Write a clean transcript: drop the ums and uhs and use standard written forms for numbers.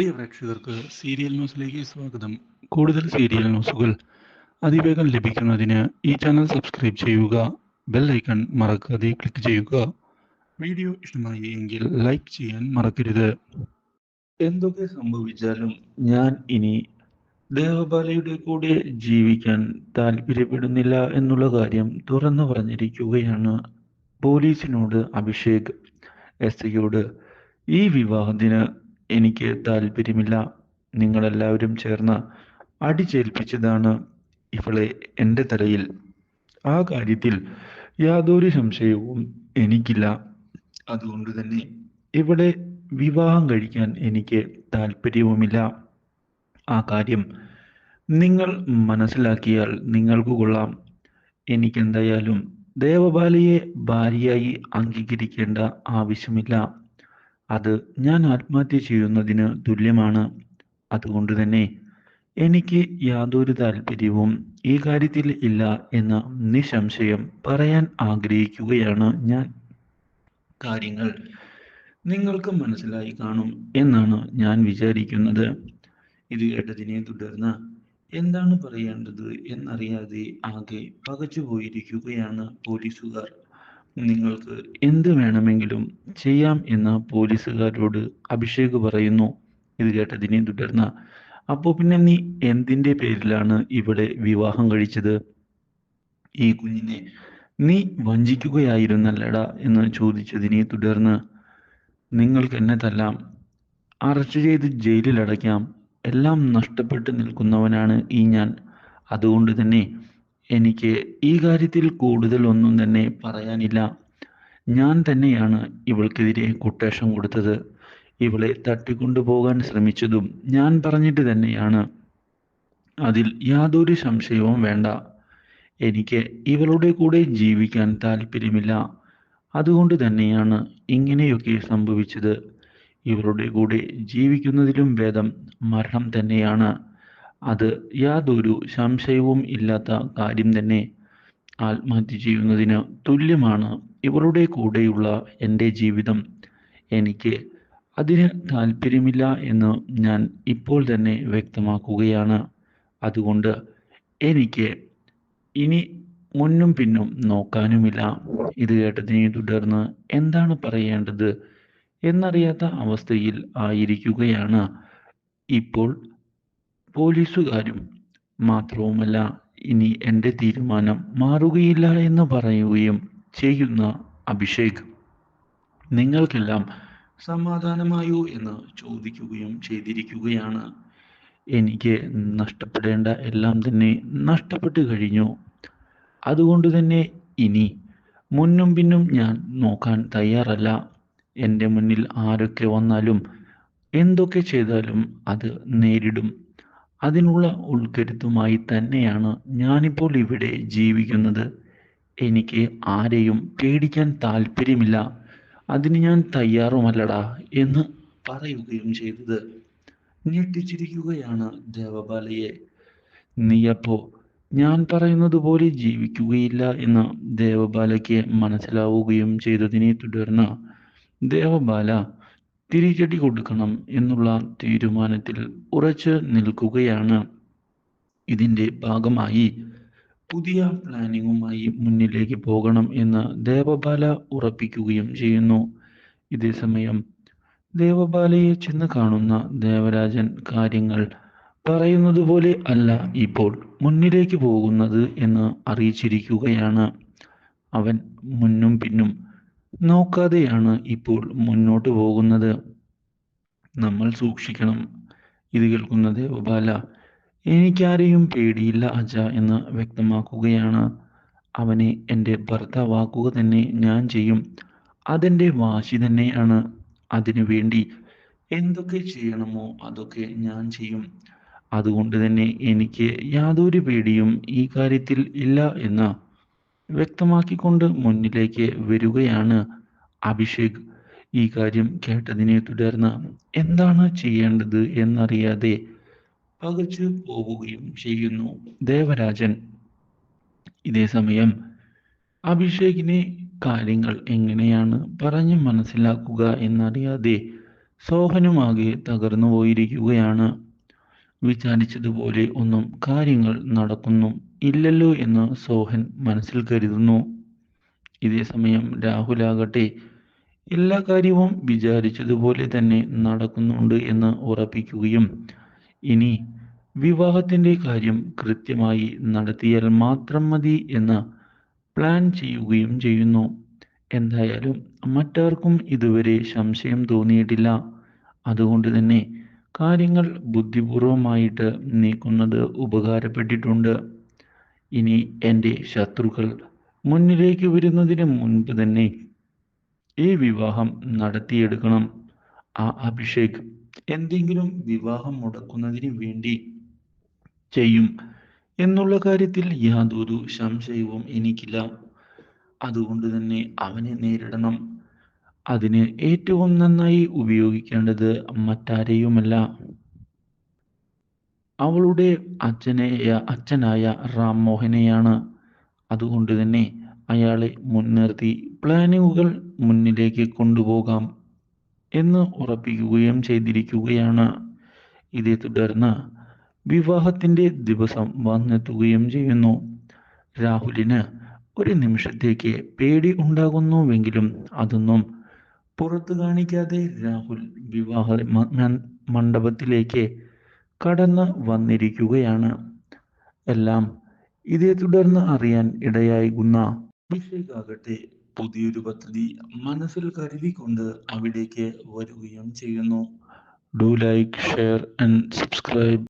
പ്രിയ പ്രേക്ഷകർക്ക് സീരിയൽ ന്യൂസിലേക്ക് സ്വാഗതം. കൂടുതൽ സീരിയൽ ന്യൂസുകൾ അതിവേഗം ലഭിക്കുന്നതിന് ഈ ചാനൽ സബ്സ്ക്രൈബ് ചെയ്യുക. ബെൽ ഐക്കൺ മറക്കാതെ ക്ലിക്ക് ചെയ്യുക. വീഡിയോ ഇഷ്ടമായി എങ്കിൽ ലൈക്ക് ചെയ്യാൻ മറക്കരുത്. എന്തൊക്കെ സംഭവിച്ചാലും ഞാൻ ഇനി ദേവബാലയുടെ കൂടെ ജീവിക്കാൻ താല്പര്യപ്പെടുന്നില്ല എന്നുള്ള കാര്യം തുറന്നു പറഞ്ഞിരിക്കുകയാണ് പോലീസിനോട് അഭിഷേക്. എസ്.ഐയോട് ഈ വിവാഹത്തിന് എനിക്ക് താല്പര്യമില്ല. നിങ്ങളെല്ലാവരും ചേർന്ന് അടിച്ചേൽപ്പിച്ചതാണ് ഇവളെ എൻ്റെ തലയിൽ. ആ കാര്യത്തിൽ യാതൊരു സംശയവും എനിക്കില്ല. അതുകൊണ്ട് തന്നെ ഇവളെ വിവാഹം കഴിക്കാൻ എനിക്ക് താല്പര്യവുമില്ല. ആ കാര്യം നിങ്ങൾ മനസ്സിലാക്കിയാൽ നിങ്ങൾക്ക് കൊള്ളാം. എനിക്കെന്തായാലും ദേവബാലയെ ഭാര്യയായി അംഗീകരിക്കേണ്ട ആവശ്യമില്ല. അത് ഞാൻ ആത്മഹത്യ ചെയ്യുന്നതിന് തുല്യമാണ്. അതുകൊണ്ട് തന്നെ എനിക്ക് യാതൊരു താല്പര്യവും ഈ കാര്യത്തിൽ ഇല്ല എന്ന് നിസ്സംശയം പറയാൻ ആഗ്രഹിക്കുകയാണ് ഞാൻ. കാര്യങ്ങൾ നിങ്ങൾക്ക് മനസ്സിലായി കാണും എന്നാണ് ഞാൻ വിചാരിക്കുന്നത്. ഇത് കേട്ടതിനെ തുടർന്ന് എന്താണ് പറയേണ്ടത് എന്നറിയാതെ ആകെ പകച്ചുപോയിരിക്കുകയാണ് പോലീസുകാർ. നിങ്ങൾക്ക് എന്ത് വേണമെങ്കിലും ചെയ്യാം എന്ന് പോലീസുകാരോട് അഭിഷേക് പറയുന്നു. ഇത് കേട്ടതിനെ തുടർന്ന് അപ്പോൾ പിന്നെ നീ എന്തിൻ്റെ പേരിലാണ് ഇവിടെ വിവാഹം കഴിച്ചത്? ഈ കുഞ്ഞിനെ നീ വഞ്ചിക്കുകയായിരുന്നല്ലടാ എന്ന് ചോദിച്ചതിനെ തുടർന്ന് നിങ്ങൾക്ക് എന്നെ തല്ലാം, അറസ്റ്റ് ചെയ്ത് ജയിലിൽ അടയ്ക്കാം, എല്ലാം നഷ്ടപ്പെട്ട് നിൽക്കുന്നവനാണ് ഈ ഞാൻ. അതുകൊണ്ട് തന്നെ എനിക്ക് ഈ കാര്യത്തിൽ കൂടുതൽ ഒന്നും തന്നെ പറയാനില്ല. ഞാൻ തന്നെയാണ് ഇവൾക്കെതിരെ കൊട്ടേഷൻ കൊടുത്തത്. ഇവളെ തട്ടിക്കൊണ്ടുപോകാൻ ശ്രമിച്ചതും ഞാൻ പറഞ്ഞിട്ട് തന്നെയാണ്. അതിൽ യാതൊരു സംശയവും വേണ്ട. എനിക്ക് ഇവളുടെ കൂടെ ജീവിക്കാൻ താല്പര്യമില്ല. അതുകൊണ്ട് തന്നെയാണ് ഇങ്ങനെയൊക്കെ സംഭവിച്ചത്. ഇവളുടെ കൂടെ ജീവിക്കുന്നതിലും ഭേദം മരണം തന്നെയാണ്. അത് യാതൊരു സംശയവും ഇല്ലാത്ത കാര്യം തന്നെ. ആത്മഹത്യ ചെയ്യുന്നതിന് തുല്യമാണ് ഇവളുടെ കൂടെയുള്ള എൻ്റെ ജീവിതം. എനിക്ക് അതിന് താല്പര്യമില്ല എന്ന് ഞാൻ ഇപ്പോൾ തന്നെ വ്യക്തമാക്കുകയാണ്. അതുകൊണ്ട് എനിക്ക് ഇനി മുന്നും പിന്നും നോക്കാനുമില്ല. ഇത് കേട്ടതിനെ തുടർന്ന് എന്താണ് പറയേണ്ടത് എന്നറിയാത്ത അവസ്ഥയിൽ ആയിരിക്കുകയാണ് ഇപ്പോൾ പോലീസുകാരും. മാത്രവുമല്ല, ഇനി എൻ്റെ തീരുമാനം മാറുകയില്ല എന്ന് പറയുകയും ചെയ്യുന്ന അഭിഷേക് നിങ്ങൾക്കെല്ലാം സമാധാനമായോ എന്ന് ചോദിക്കുകയും ചെയ്തിരിക്കുകയാണ്. എനിക്ക് നഷ്ടപ്പെടേണ്ട എല്ലാം തന്നെ നഷ്ടപ്പെട്ടു കഴിഞ്ഞു. അതുകൊണ്ട് തന്നെ ഇനി മുന്നും പിന്നും ഞാൻ നോക്കാൻ തയ്യാറല്ല. എൻ്റെ മുന്നിൽ ആരൊക്കെ വന്നാലും എന്തൊക്കെ ചെയ്താലും അത് നേരിടും. അതിനുള്ള ഉൾക്കരുത്തുമായി തന്നെയാണ് ഞാനിപ്പോൾ ഇവിടെ ജീവിക്കുന്നത്. എനിക്ക് ആരെയും പേടിക്കാൻ താല്പര്യമില്ല. അതിന് ഞാൻ തയ്യാറുമല്ലടാ എന്ന് പറയുകയും ചെയ്തത് ഞെട്ടിച്ചിരിക്കുകയാണ് ദേവബാലയെ. നീയപ്പോ ഞാൻ പറയുന്നത് പോലെ ജീവിക്കുകയില്ല എന്ന് ദേവബാലയ്ക്ക് മനസ്സിലാവുകയും ചെയ്തതിനെ തുടർന്ന് ദേവബാല തിരിച്ചടി കൊടുക്കണം എന്നുള്ള തീരുമാനത്തിൽ ഉറച്ചു നിൽക്കുകയാണ്. ഇതിൻ്റെ ഭാഗമായി പുതിയ പ്ലാനിങ്ങുമായി മുന്നിലേക്ക് പോകണം എന്ന് ദേവബാല ഉറപ്പിക്കുകയും ചെയ്യുന്നു. ഇതേ സമയം ദേവബാലയെ ചെന്ന് കാണുന്ന ദേവരാജൻ കാര്യങ്ങൾ പറയുന്നത് പോലെ അല്ല ഇപ്പോൾ മുന്നിലേക്ക് പോകുന്നത് എന്ന് അറിയിച്ചിരിക്കുകയാണ്. അവൻ മുന്നും പിന്നും നോക്കാതെയാണ് ഇപ്പോൾ മുന്നോട്ട് പോകുന്നത്. നമ്മൾ സൂക്ഷിക്കണം. ഇത് കേൾക്കുന്ന ദേവബാല എനിക്കാരെയും പേടിയില്ല അച്ഛ എന്ന് വ്യക്തമാക്കുകയാണ്. അവനെ എൻ്റെ ഭർത്താവാക്കുക തന്നെ ഞാൻ ചെയ്യും. അതെൻ്റെ വാശി തന്നെയാണ്. അതിനു വേണ്ടി എന്തൊക്കെ ചെയ്യണമോ അതൊക്കെ ഞാൻ ചെയ്യും. അതുകൊണ്ട് തന്നെ എനിക്ക് യാതൊരു പേടിയും ഈ കാര്യത്തിൽ ഇല്ല എന്ന് വ്യക്തമാക്കിക്കൊണ്ട് മുന്നിലേക്ക് വരികയാണ് അഭിഷേക്. ഈ കാര്യം കേട്ടതിനെ തുടർന്ന് എന്താണ് ചെയ്യേണ്ടത് എന്നറിയാതെ പകച്ചു പോവുകയും ചെയ്യുന്നു ദേവരാജൻ. ഇതേ സമയം അഭിഷേകിനെ കാര്യങ്ങൾ എങ്ങനെയാണ് പറഞ്ഞു മനസ്സിലാക്കുക എന്നറിയാതെ സോഹനുമാകെ തകർന്നു പോയിരിക്കുകയാണ്. വിചാരിച്ചതുപോലെ ഒന്നും കാര്യങ്ങൾ നടക്കുന്നു ഇല്ലല്ലോ എന്ന് സോഹൻ മനസ്സിൽ കരുതുന്നു. ഇതേ സമയം രാഹുലാകട്ടെ എല്ലാ കാര്യവും വിചാരിച്ചതുപോലെ തന്നെ നടക്കുന്നുണ്ട് എന്ന് ഉറപ്പിക്കുകയും ഇനി വിവാഹത്തിന്റെ കാര്യം കൃത്യമായി നടത്തിയാൽ മാത്രം മതി എന്ന് പ്ലാൻ ചെയ്യുകയും ചെയ്യുന്നു. എന്തായാലും മറ്റാർക്കും ഇതുവരെ സംശയം തോന്നിയിട്ടില്ല. അതുകൊണ്ട് തന്നെ കാര്യങ്ങൾ ബുദ്ധിപൂർവമായിട്ട് നീക്കുന്നത് ഉപകാരപ്പെട്ടിട്ടുണ്ട്. ഇനി എൻ്റെ ശത്രുക്കൾ മുന്നിലേക്ക് വരുന്നതിന് മുൻപ് തന്നെ ഈ വിവാഹം നടത്തിയെടുക്കണം. ആ അഭിഷേക് എന്തെങ്കിലും വിവാഹം മുടക്കുന്നതിന് വേണ്ടി ചെയ്യും എന്നുള്ള കാര്യത്തിൽ യാതൊരു സംശയവും എനിക്കില്ല. അതുകൊണ്ട് തന്നെ അവനെ നേരിടണം. അതിന് ഏറ്റവും നന്നായി ഉപയോഗിക്കേണ്ടത് മറ്റാരെയുമല്ല, അവളുടെ അച്ഛനായ റാം മോഹനെയാണ്. അതുകൊണ്ട് തന്നെ അയാളെ മുൻനിർത്തി പ്ലാനുകൾ മുന്നിലേക്ക് കൊണ്ടുപോകാം എന്ന് ഉറപ്പിക്കുകയും ചെയ്തിരിക്കുകയാണ്. ഇതേ തുടർന്ന് വിവാഹത്തിന്റെ ദിവസം വന്നെത്തുകയും ചെയ്യുന്നു. രാഹുലിന് ഒരു നിമിഷത്തേക്ക് പേടി ഉണ്ടാകുന്നുവെങ്കിലും അതൊന്നും പുറത്തു കാണിക്കാതെ രാഹുൽ വിവാഹ മണ്ഡപത്തിലേക്ക് കടന്ന് വന്നിരിക്കുകയാണ്. എല്ലാം ഇതേ തുടർന്ന് അറിയാൻ ഇടയാകുന്ന അഭിഷേക് ആകട്ടെ പുതിയൊരു പദ്ധതി മനസ്സിൽ കരുതിക്കൊണ്ട് അവിടേക്ക് വരികയും ചെയ്യുന്നു. Do like, share and subscribe.